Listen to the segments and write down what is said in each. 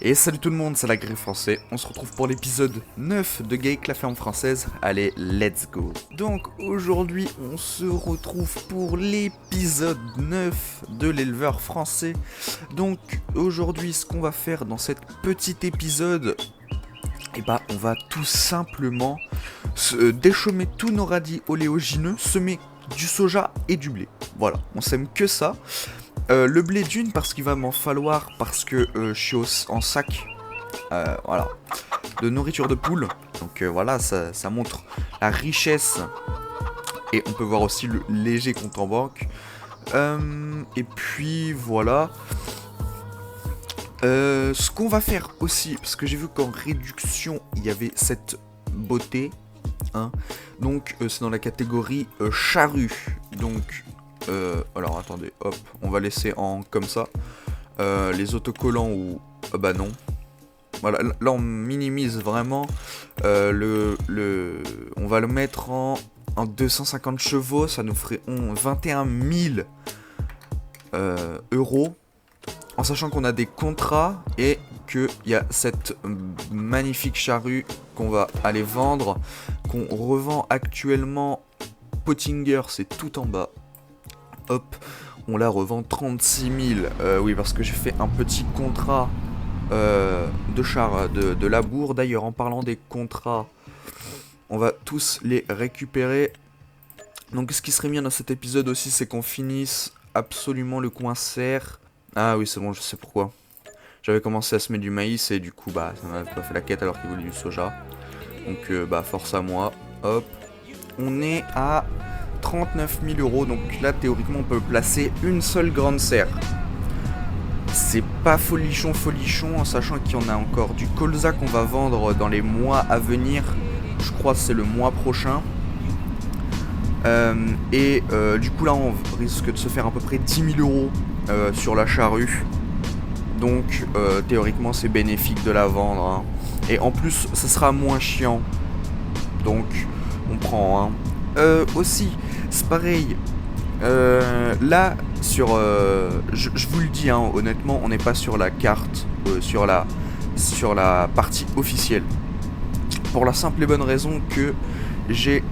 Et salut tout le monde, c'est la Griffe Français. On se retrouve pour l'épisode 9 de Geek la ferme française. Allez, let's go. Donc aujourd'hui, on se retrouve pour l'épisode 9 de l'éleveur français. Donc aujourd'hui, ce qu'on va faire dans cet petit épisode, on va tout simplement déchaumer tous nos radis oléagineux, semer du soja et du blé. Voilà, on sème que ça. Le blé d'une parce qu'il va m'en falloir parce que je suis en sac voilà, de nourriture de poule. Donc voilà, ça montre la richesse. Et on peut voir aussi le léger compte en banque. Et puis voilà. Ce qu'on va faire aussi, parce que j'ai vu qu'en réduction il y avait cette beauté, hein. Donc c'est dans la catégorie charrue. Donc alors attendez, hop, on va laisser en comme ça. Les autocollants ou bah non. Voilà, là on minimise vraiment. On va le mettre en 250 chevaux, ça nous ferait 21 000 euros. En sachant qu'on a des contrats et qu'il y a cette magnifique charrue qu'on va aller vendre, qu'on revend actuellement. Pottinger, c'est tout en bas. Hop, on la revend 36 000. Oui, parce que j'ai fait un petit contrat de labour. D'ailleurs, en parlant des contrats, on va tous les récupérer. Donc, ce qui serait bien dans cet épisode aussi, c'est qu'on finisse absolument le coin serre. Ah oui, c'est bon, je sais pourquoi. J'avais commencé à semer du maïs et du coup, ça m'avait pas fait la quête alors qu'il voulait du soja. Donc, force à moi. Hop, on est à 39 000 euros, donc là théoriquement on peut placer une seule grande serre. C'est pas folichon en sachant qu'il y en a encore du colza qu'on va vendre dans les mois à venir. Je crois que c'est le mois prochain. Du coup là on risque de se faire à peu près 10 000 euros sur la charrue. Donc théoriquement c'est bénéfique de la vendre, hein. Et en plus ça sera moins chiant. Donc on prend, hein. Aussi, c'est pareil. Là, je vous le dis, hein, honnêtement, on n'est pas sur la carte, sur la partie officielle. Pour la simple et bonne raison que j'ai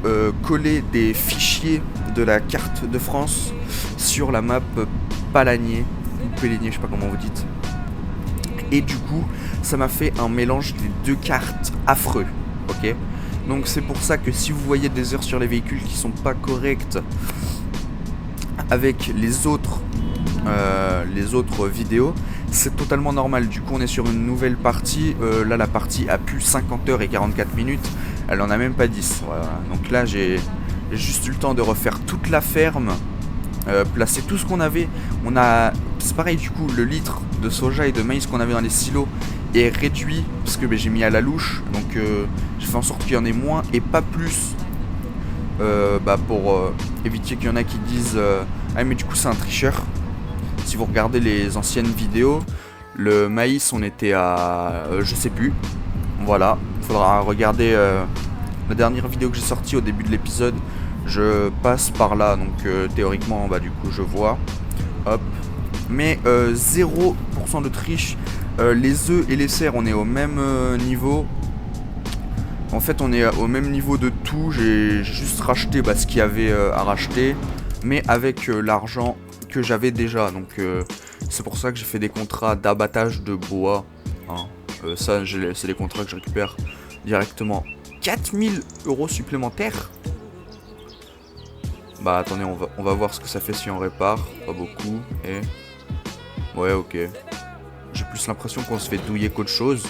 collé des fichiers de la carte de France sur la map Palanier, ou Pélénier, je sais pas comment vous dites. Et du coup, ça m'a fait un mélange des deux cartes affreux, ok ? Donc c'est pour ça que si vous voyez des heures sur les véhicules qui sont pas correctes avec les autres vidéos, c'est totalement normal. Du coup on est sur une nouvelle partie. Là la partie a plus 50 heures et 44 minutes. Elle en a même pas 10. Voilà. Donc là j'ai juste eu le temps de refaire toute la ferme, placer tout ce qu'on avait. C'est pareil du coup, le litre de soja et de maïs qu'on avait dans les silos est réduit parce que j'ai mis à la louche, donc j'ai fait en sorte qu'il y en ait moins et pas plus, pour éviter qu'il y en a qui disent ah mais du coup c'est un tricheur. Si vous regardez les anciennes vidéos, le maïs on était à je sais plus, voilà, faudra regarder la dernière vidéo que j'ai sortie au début de l'épisode. Je passe par là, donc théoriquement du coup je vois, hop, mais 0% de triche. Les œufs et les serres, on est au même niveau. En fait, on est au même niveau de tout. J'ai juste racheté ce qu'il y avait à racheter, mais avec l'argent que j'avais déjà. Donc, c'est pour ça que j'ai fait des contrats d'abattage de bois, hein. Ça, c'est les contrats que je récupère directement. 4000 euros supplémentaires. Attendez, on va voir ce que ça fait si on répare. Pas beaucoup. Et ouais, ok. J'ai plus l'impression qu'on se fait douiller qu'autre chose.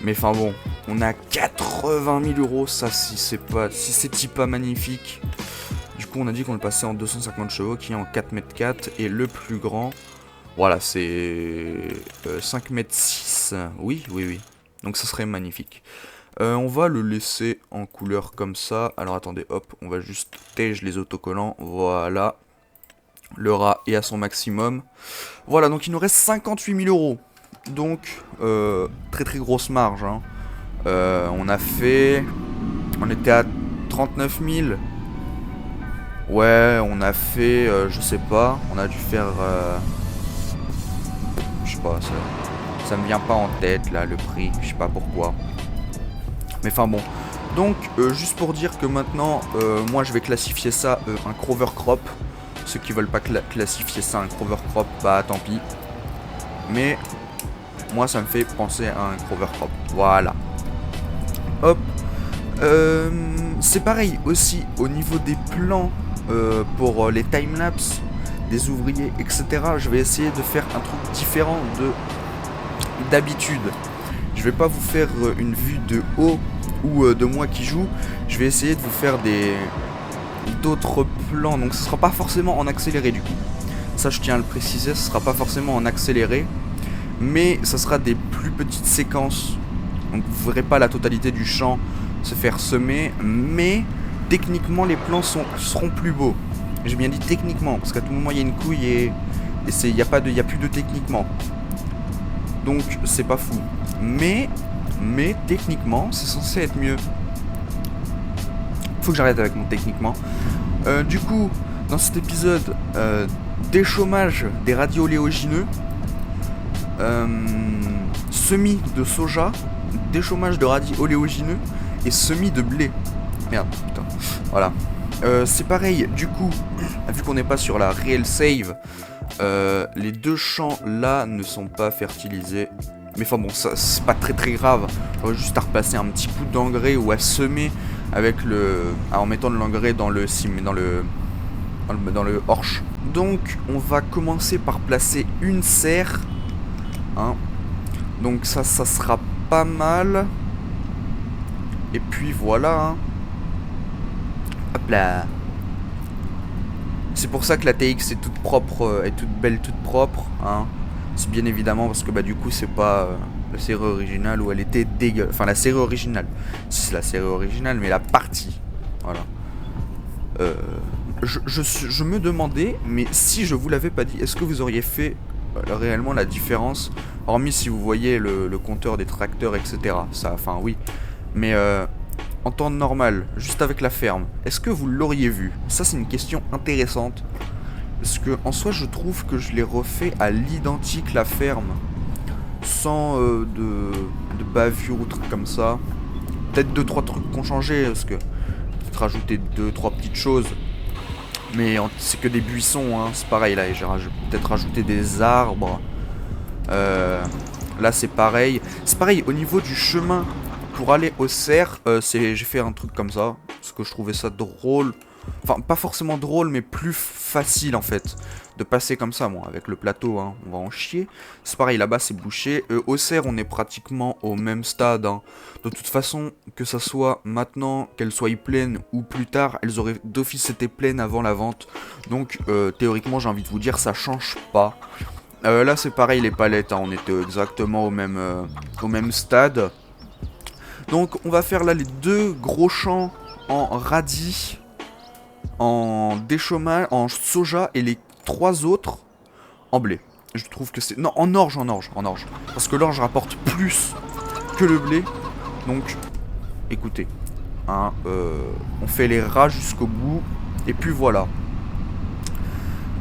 Mais enfin bon, on a 80 000 euros, ça si c'est pas magnifique. Du coup on a dit qu'on le passait en 250 chevaux qui est en 4,4 m et le plus grand, voilà, c'est 5,6 m. Oui. Donc ça serait magnifique. On va le laisser en couleur comme ça. Alors attendez, hop, on va juste tège les autocollants, voilà. Le rat est à son maximum. Voilà, donc il nous reste 58 000 euros. Donc, très très grosse marge, hein. On était à 39 000. Ouais, on a fait, je sais pas, on a dû faire, je sais pas, Ça me vient pas en tête là le prix, je sais pas pourquoi. Mais enfin bon. Donc juste pour dire que maintenant moi je vais classifier ça un Crover Crop. Ceux qui veulent pas classifier ça un Crover Crop, bah tant pis. Mais moi ça me fait penser à un Crover Crop. Voilà. Hop. C'est pareil aussi au niveau des plans pour les timelapses des ouvriers, etc. Je vais essayer de faire un truc différent d'habitude. Je vais pas vous faire une vue de haut ou de moi qui joue. Je vais essayer de vous faire d'autres plans. Donc ce sera pas forcément en accéléré du coup. Ça je tiens à le préciser, ce sera pas forcément en accéléré. Mais ça sera des plus petites séquences. Donc vous verrez pas la totalité du champ se faire semer. Mais techniquement les plans seront plus beaux. J'ai bien dit techniquement, parce qu'à tout moment il y a une couille et il n'y a plus de techniquement. Donc c'est pas fou. Mais techniquement c'est censé être mieux. Faut que j'arrête avec mon techniquement. Du coup, dans cet épisode, déchômage des radioléogineux, semis de soja, déchômage de radioléogineux et semis de blé. Merde, putain. Voilà. C'est pareil, du coup, vu qu'on n'est pas sur la réelle save, les deux champs là ne sont pas fertilisés. Mais enfin bon, ça c'est pas très grave. On va juste à replacer un petit coup d'engrais ou à semer avec en mettant de l'engrais dans le horche. Donc on va commencer par placer une serre. Hein. Donc ça sera pas mal. Et puis voilà. Hein. Hop là. C'est pour ça que la TX est toute propre, est toute belle, toute propre. Hein. C'est bien évidemment parce que bah du coup c'est pas la série originale où elle était dégueulasse. Enfin la série originale. Si c'est la série originale, mais la partie. Voilà. Je me demandais, mais si je vous l'avais pas dit, est-ce que vous auriez fait réellement la différence, hormis si vous voyez le compteur des tracteurs, etc. Ça, enfin oui. Mais en temps normal, juste avec la ferme, est-ce que vous l'auriez vu? Ça c'est une question intéressante. Parce que en soi je trouve que je l'ai refait à l'identique la ferme. Sans de bavure ou trucs comme ça. Peut-être 2-3 trucs qui ont changé. Parce que peut-être rajouter 2-3 petites choses. Mais c'est que des buissons, hein. C'est pareil là. J'ai peut-être rajouté des arbres. Là c'est pareil. C'est pareil au niveau du chemin. Pour aller au cerf, j'ai fait un truc comme ça. Parce que je trouvais ça drôle. Enfin, pas forcément drôle, mais plus facile en fait. De passer comme ça, bon, avec le plateau, hein, on va en chier. C'est pareil, là-bas c'est bouché. Au cerf, on est pratiquement au même stade. Hein. De toute façon, que ça soit maintenant, qu'elles soient pleines ou plus tard, elles auraient d'office été pleines avant la vente. Donc, théoriquement, j'ai envie de vous dire, ça change pas. Là, c'est pareil, les palettes, hein, on était exactement au même stade. Donc, on va faire là les deux gros champs en radis, en déchômage, en soja et les 3 autres en blé. Je trouve que c'est... Non, en orge. Parce que l'orge rapporte plus que le blé. Donc, écoutez. Hein, on fait les rats jusqu'au bout. Et puis voilà.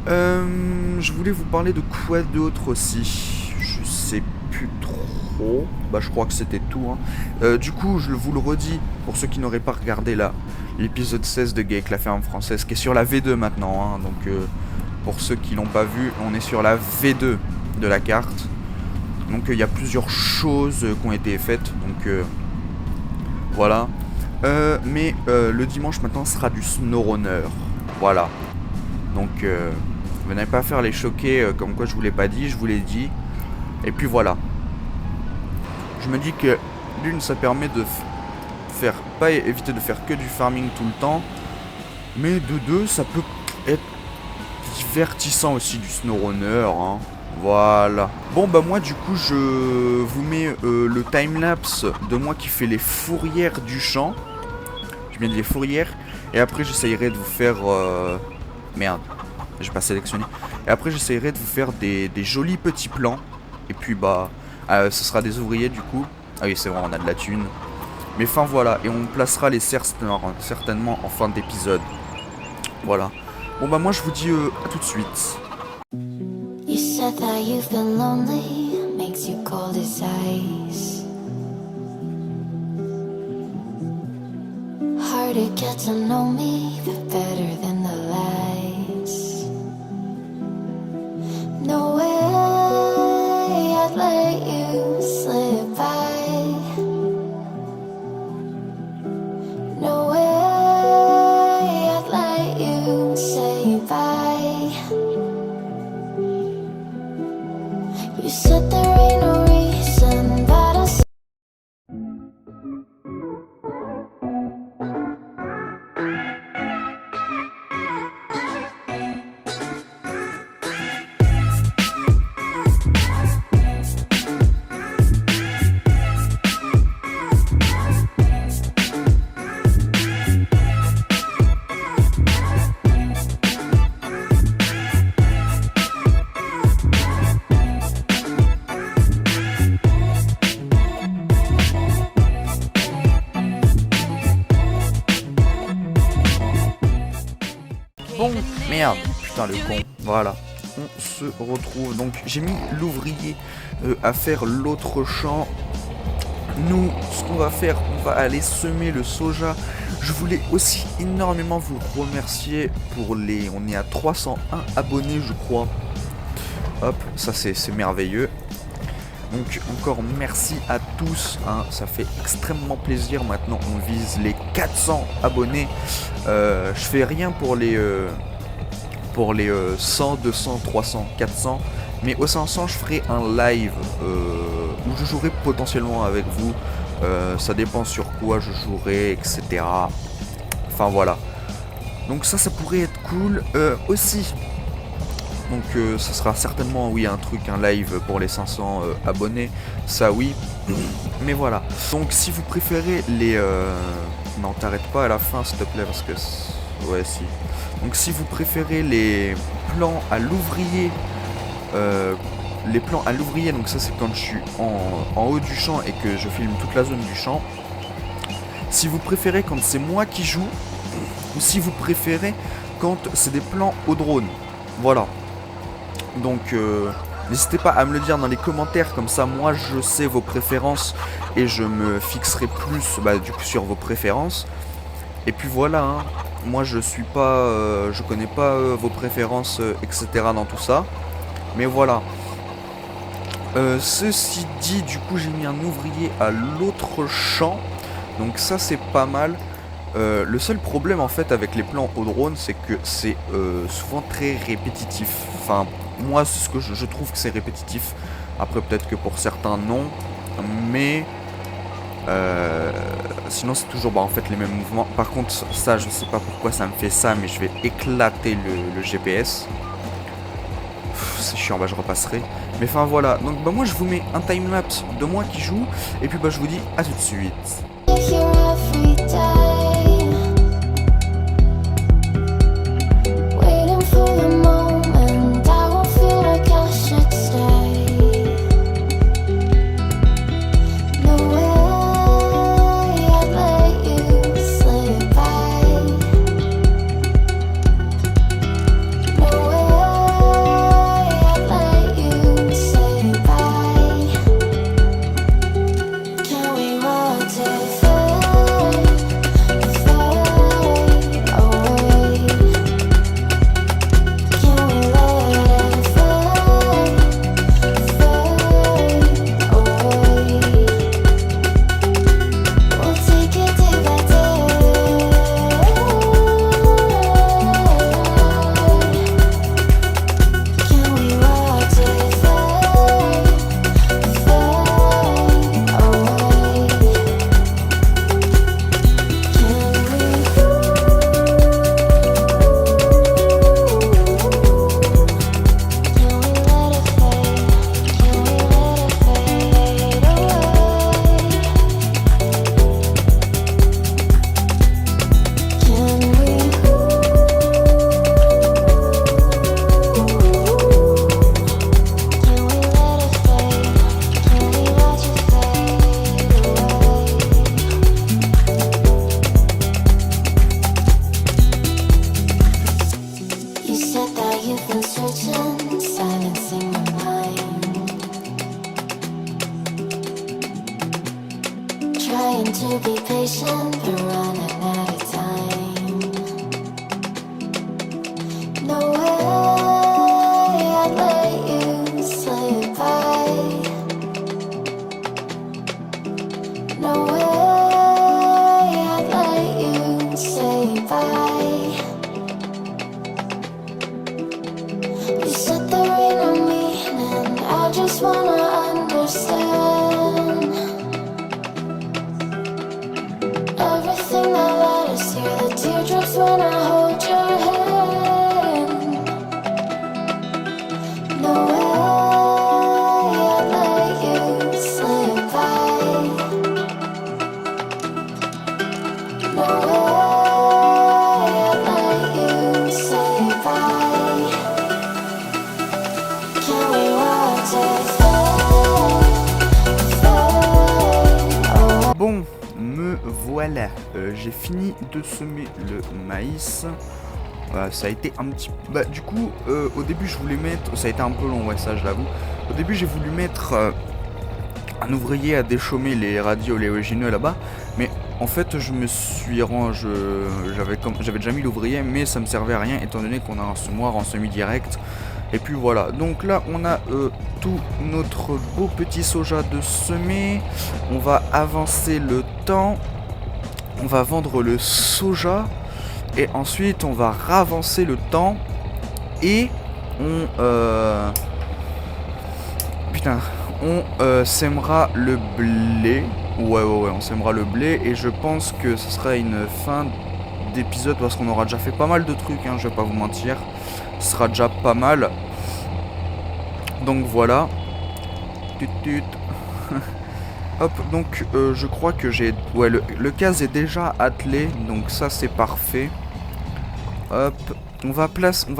Je voulais vous parler de quoi d'autre aussi. Je sais plus trop. Bah, je crois que c'était tout. Hein. Du coup, je vous le redis, pour ceux qui n'auraient pas regardé là, l'épisode 16 de Geek, la ferme française, qui est sur la V2 maintenant. Hein, donc... pour ceux qui l'ont pas vu, on est sur la V2 de la carte. Donc il y a plusieurs choses qui ont été faites. Donc voilà. Mais le dimanche maintenant sera du SnowRunner. Voilà. Donc vous n'avez pas à faire les choquer comme quoi je vous l'ai pas dit, je vous l'ai dit. Et puis voilà. Je me dis que d'une ça permet de pas éviter de faire que du farming tout le temps. Mais de deux ça peut être divertissant aussi du SnowRunner, hein. Voilà. Bon bah moi du coup je vous mets le timelapse de moi qui fait les fourrières du champ. J'ai bien dit les fourrières. Et après j'essayerai de vous faire... Merde, j'ai pas sélectionné. Et après j'essayerai de vous faire des jolis petits plans. Et puis bah ce sera des ouvriers du coup. Ah oui c'est vrai, on a de la thune. Mais enfin voilà, et on placera les cerfs certainement en fin d'épisode. Voilà. Bon bah moi je vous dis à tout de suite. You said that you've been lonely, make gets you cold as ice. Hard to get to know me, but better than the lies. No way I'd let you slip by. No way I'd let you say bye. You said there ain't no reason, but I said Bon, merde, putain le con, voilà. On se retrouve, donc j'ai mis l'ouvrier à faire l'autre champ. Nous, ce qu'on va faire, on va aller semer le soja. Je voulais aussi énormément vous remercier pour les... On est à 301 abonnés, je crois. Hop, ça c'est merveilleux. Donc encore merci à tous, hein, ça fait extrêmement plaisir. Maintenant on vise les 400 abonnés. Je fais rien pour les 100, 200, 300, 400. Mais au 500 je ferai un live où je jouerai potentiellement avec vous. Ça dépend sur quoi je jouerai, etc. Enfin voilà. Donc ça pourrait être cool. Aussi. Donc ça sera certainement oui un truc, un live pour les 500 abonnés, ça oui. Mais voilà. Donc si vous préférez les... Non t'arrêtes pas à la fin s'il te plaît parce que... Ouais si. Donc si vous préférez les plans à l'ouvrier... donc ça c'est quand je suis en haut du champ et que je filme toute la zone du champ. Si vous préférez quand c'est moi qui joue, ou si vous préférez quand c'est des plans au drone. Voilà. Donc n'hésitez pas à me le dire dans les commentaires, comme ça moi je sais vos préférences et je me fixerai plus du coup sur vos préférences. Et puis voilà, hein, moi je suis pas, je connais pas vos préférences, etc. dans tout ça. Mais voilà. Ceci dit, du coup j'ai mis un ouvrier à l'autre champ, donc ça c'est pas mal. Le seul problème en fait avec les plans au drone, c'est que c'est souvent très répétitif. Enfin, moi c'est ce que je trouve que c'est répétitif. Après peut-être que pour certains non, mais sinon c'est toujours en fait les mêmes mouvements. Par contre ça je sais pas pourquoi ça me fait ça, mais je vais éclater le GPS. C'est chiant, je repasserai. Mais enfin voilà, donc moi je vous mets un timelapse de moi qui joue, et puis je vous dis à tout de suite. trying to be patient, but running out of time. No way I'd let you slip by. No way I'd let you say bye. You said there ain't no meaning, I just wanna understand everything that led us here, the teardrops when I hold your hand. No way I'd let you slip by. No way I'd let you say bye. Can we watch it fade away? Bon, me voilà. J'ai fini de semer le maïs. Ça a été un petit... Bah du coup, au début je voulais mettre... Ça a été un peu long, ouais, ça je l'avoue. Au début j'ai voulu mettre un ouvrier à déchaumer les radis oléagineux là-bas. Mais en fait je me suis rendu... J'avais déjà mis l'ouvrier, mais ça me servait à rien étant donné qu'on a un semoir en semi-direct. Et puis voilà, donc là on a tout notre beau petit soja de semer. On va avancer le temps. On va vendre le soja. Et ensuite on va ravancer le temps. Et on... Putain, on sèmera le blé. Ouais, on sèmera le blé. Et je pense que ce sera une fin d'épisode parce qu'on aura déjà fait pas mal de trucs, hein, je vais pas vous mentir. Ce sera déjà pas mal. Donc voilà. Tut. Hop, donc je crois que j'ai... Ouais, le case est déjà attelé, donc ça c'est parfait. Hop, on va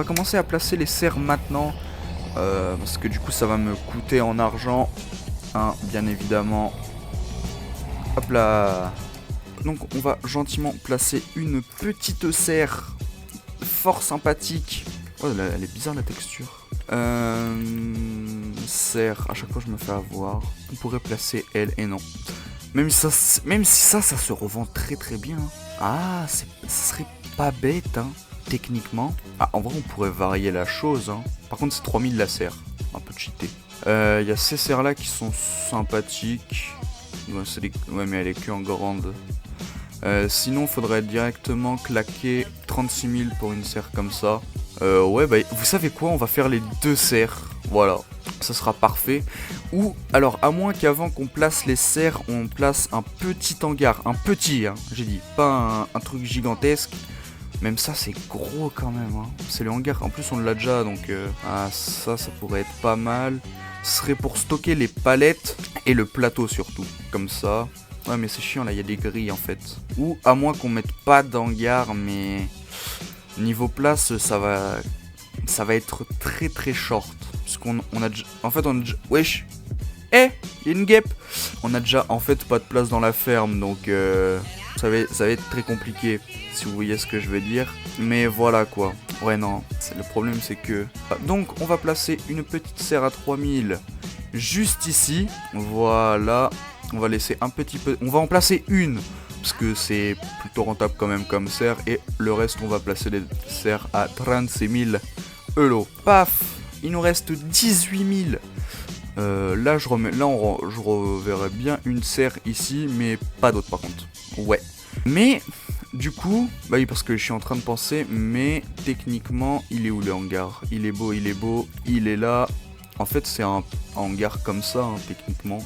commencer à placer les serres maintenant. Parce que du coup ça va me coûter en argent, hein, bien évidemment. Hop là. Donc on va gentiment placer une petite serre fort sympathique. Oh, elle est bizarre la texture. Serre, à chaque fois je me fais avoir. On pourrait placer elle et non. Même si ça se revend très très bien. Ah, ça serait pas bête, hein, techniquement. Ah, en vrai on pourrait varier la chose, hein. Par contre c'est 3000 la serre. Un peu cheaté. Il y a ces serres là qui sont sympathiques. Ouais, mais elle est que en grande. Sinon faudrait directement claquer 36 000 pour une serre comme ça. Ouais, bah vous savez quoi, on va faire les deux serres. Voilà, ça sera parfait. Ou alors, à moins qu'avant qu'on place les serres, on place un petit hangar. Un petit, hein, j'ai dit, pas un truc gigantesque. Même ça, c'est gros quand même, hein. C'est le hangar, en plus on l'a déjà, donc... Ah, ça pourrait être pas mal. Ce serait pour stocker les palettes et le plateau surtout, comme ça. Ouais, mais c'est chiant, là, il y a des grilles, en fait. Ou, à moins qu'on mette pas d'hangar, mais... Niveau place, ça va être très très short. Parce qu'on a déjà... En fait, on a déjà... Wesh. Il y a une guêpe. On a déjà, en fait, pas de place dans la ferme. Donc, ça va être très compliqué. Si vous voyez ce que je veux dire. Mais voilà, quoi. Ouais, non. Le problème, c'est que... Donc, on va placer une petite serre à 3000 juste ici. Voilà. On va laisser un petit peu... On va en placer une. Parce que c'est plutôt rentable quand même comme serre. Et le reste, on va placer les serres à 36 000 euros. Paf, il nous reste 18 000. Là, je reverrai bien une serre ici, mais pas d'autre par contre. Ouais. Mais, du coup, bah oui, parce que je suis en train de penser, mais techniquement, il est où le hangar? Il est beau, il est là. En fait, c'est un hangar comme ça, hein, techniquement.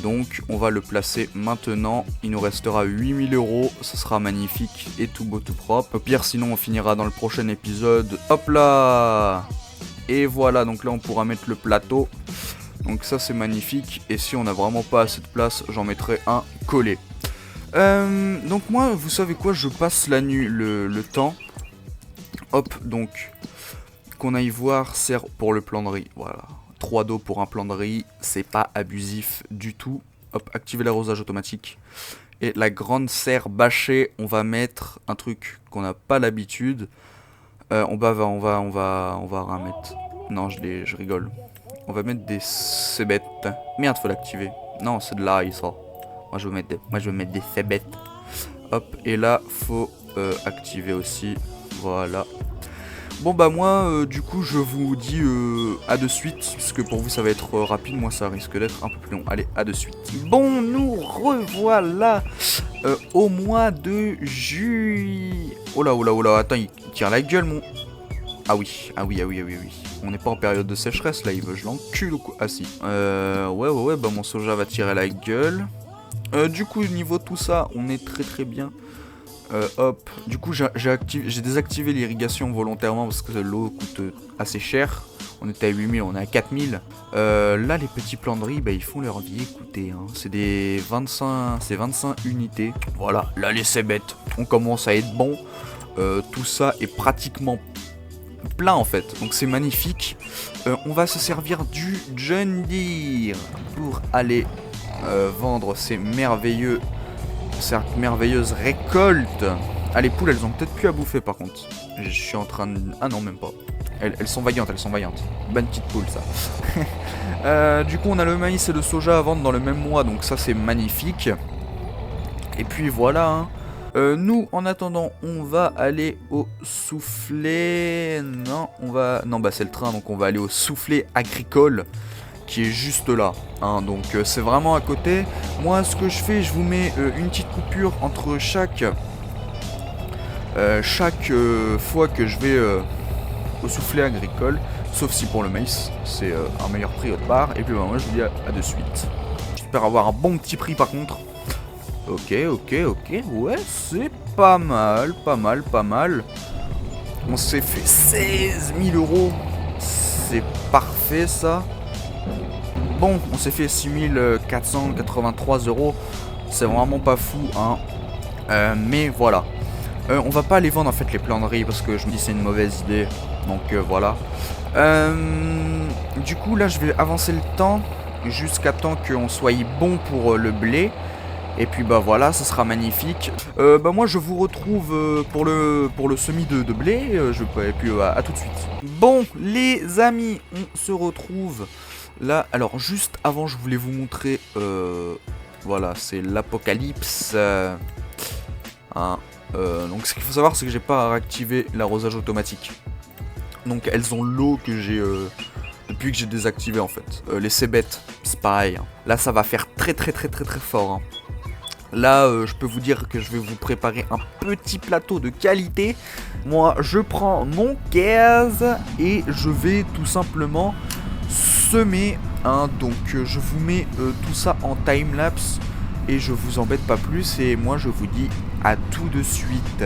Donc on va le placer maintenant. Il nous restera 8000 euros. Ça sera magnifique et tout beau tout propre. Au pire sinon on finira dans le prochain épisode. Hop là. Et voilà, donc là on pourra mettre le plateau. Donc ça c'est magnifique. Et si on n'a vraiment pas assez de place, j'en mettrai un collé. Donc moi vous savez quoi, je passe la nuit le temps. Hop, donc qu'on aille voir serre pour le plan de riz. Voilà. 3 d'eau pour un plan de riz, c'est pas abusif du tout. Hop, activer l'arrosage automatique. Et la grande serre bâchée, on va mettre un truc qu'on n'a pas l'habitude. On va remettre. Non, je rigole. On va mettre des cébettes. Merde, faut l'activer. Non, c'est de l'ail ça. Moi je vais mettre des cébettes. Hop, et là, faut activer aussi. Voilà. Bon bah moi du coup je vous dis à de suite, parce que pour vous ça va être rapide, moi ça risque d'être un peu plus long. Allez, à de suite. Bon, nous revoilà au mois de juillet. Oh là, oh là, oh là, attends, il tire la gueule mon... Ah oui. On n'est pas en période de sécheresse là, il veut je l'encule ou quoi? Ah si. Ouais, bah mon soja va tirer la gueule. Du coup niveau tout ça, on est très bien. Hop, du coup j'ai désactivé l'irrigation volontairement parce que l'eau coûte assez cher. On était à 8000, on est à 4000. Là les petits plants de riz, bah, ils font leur vie, écoutez, hein. C'est 25 unités. Voilà, là les cébettes, on commence à être bon. Tout ça est pratiquement plein en fait, donc c'est magnifique. On va se servir du John Deere pour aller vendre ces merveilleuses récoltes. Ah, les poules elles ont peut-être plus à bouffer par contre. Je suis en train de... Ah non, même pas. Elles sont vaillantes, Bonne petite poule ça. Du coup on a le maïs et le soja à vendre dans le même mois, donc ça c'est magnifique. Et puis voilà hein. Nous en attendant on va aller au soufflet. Non bah c'est le train, donc on va aller au soufflet agricole qui est juste là hein. Donc c'est vraiment à côté. Moi ce que je fais, je vous mets une petite coupure entre chaque fois que je vais au soufflet agricole, sauf si pour le maïs c'est un meilleur prix autre part. Et puis bah, moi je vous dis à de suite. J'espère avoir un bon petit prix par contre. Ok, ouais c'est pas mal. On s'est fait 16 000 euros, c'est parfait ça. Bon, on s'est fait 6483 euros, c'est vraiment pas fou hein. Mais voilà. On va pas aller vendre en fait les plants de riz parce que je me dis c'est une mauvaise idée. Donc voilà. Du coup là je vais avancer le temps jusqu'à temps qu'on soit bon pour le blé. Et puis bah voilà, ça sera magnifique. Bah moi je vous retrouve pour le semis de blé. Et puis à tout de suite. Bon les amis, on se retrouve là. Alors juste avant je voulais vous montrer. Voilà, c'est l'apocalypse. Donc ce qu'il faut savoir c'est que j'ai pas réactivé l'arrosage automatique. Donc elles ont l'eau que j'ai depuis que j'ai désactivé en fait. Les cébettes, c'est pareil hein. Là ça va faire très fort hein. Là je peux vous dire que je vais vous préparer un petit plateau de qualité. Moi je prends mon gaz et je vais tout simplement semer hein. Donc je vous mets tout ça en timelapse et je vous embête pas plus. Et moi je vous dis à tout de suite.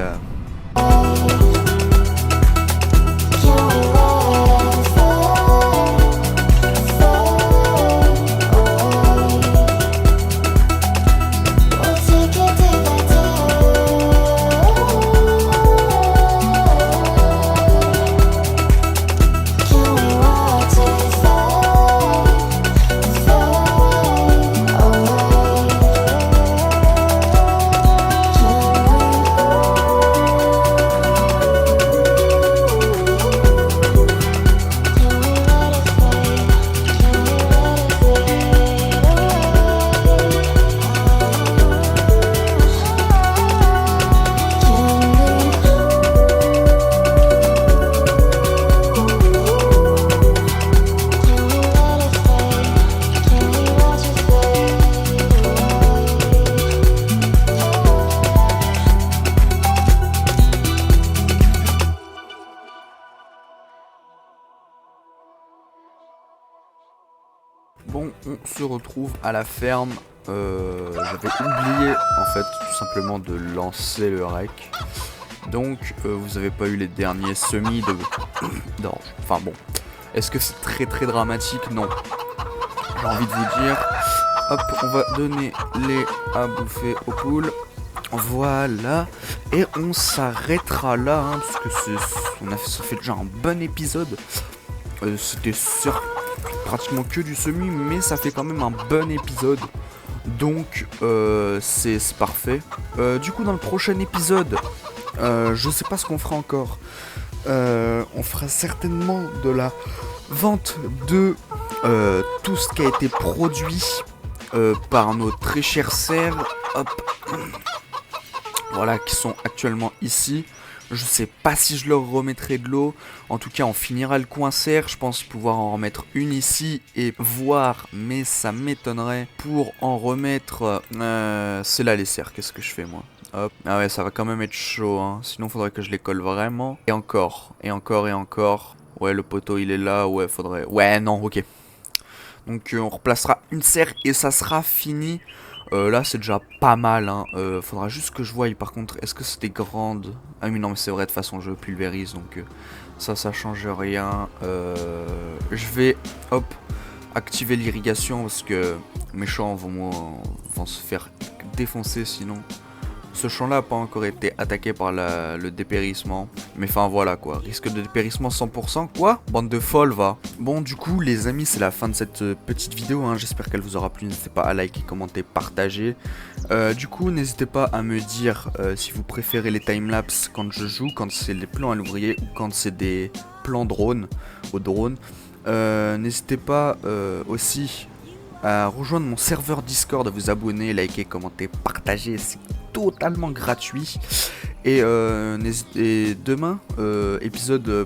Bon, on se retrouve à la ferme. J'avais oublié en fait tout simplement de lancer le rec. Donc vous avez pas eu les derniers semis d'orge. Enfin bon, est-ce que c'est très dramatique? Non. J'ai envie de vous dire, hop, on va donner les à bouffer aux poules. Voilà. Et on s'arrêtera là, hein, parce que ça fait déjà un bon épisode. C'était pratiquement que du semis, mais ça fait quand même un bon épisode. Donc c'est parfait. Du coup dans le prochain épisode, je sais pas ce qu'on fera encore. On fera certainement de la vente de tout ce qui a été produit par nos très chères serres. Hop. Voilà, qui sont actuellement ici. Je sais pas si je leur remettrai de l'eau. En tout cas, on finira le coin serre. Je pense pouvoir en remettre une ici et voir, mais ça m'étonnerait pour en remettre. C'est là les serres. Qu'est-ce que je fais moi? Hop. Ah ouais, ça va quand même être chaud. Hein. Sinon, faudrait que je les colle vraiment. Et encore, et encore, et encore. Ouais, le poteau il est là. Ouais, faudrait. Ouais, non, ok. Donc, on replacera une serre et ça sera fini. Là c'est déjà pas mal hein. Faudra juste que je voie par contre. Est-ce que c'était grande? Ah oui non mais c'est vrai de toute façon je pulvérise donc ça change rien. Je vais hop activer l'irrigation parce que mes champs vont se faire défoncer sinon. Ce champ-là n'a pas encore été attaqué par le dépérissement. Mais enfin voilà quoi, risque de dépérissement 100%. Quoi? Bande de folles va. Bon du coup les amis c'est la fin de cette petite vidéo. Hein. J'espère qu'elle vous aura plu. N'hésitez pas à liker, commenter, partager. Du coup n'hésitez pas à me dire si vous préférez les timelapses quand je joue, quand c'est des plans à l'ouvrier ou quand c'est des plans drone, au drone. N'hésitez pas aussi à rejoindre mon serveur Discord, à vous abonner, liker, commenter, partager. C'est totalement gratuit. Et demain,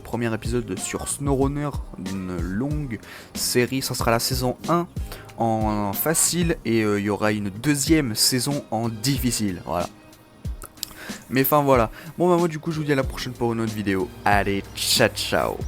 premier épisode sur SnowRunner, d'une longue série. Ça sera la saison 1 en facile et il y aura une deuxième saison en difficile. Voilà. Mais enfin voilà. Bon bah moi du coup je vous dis à la prochaine pour une autre vidéo. Allez, ciao ciao.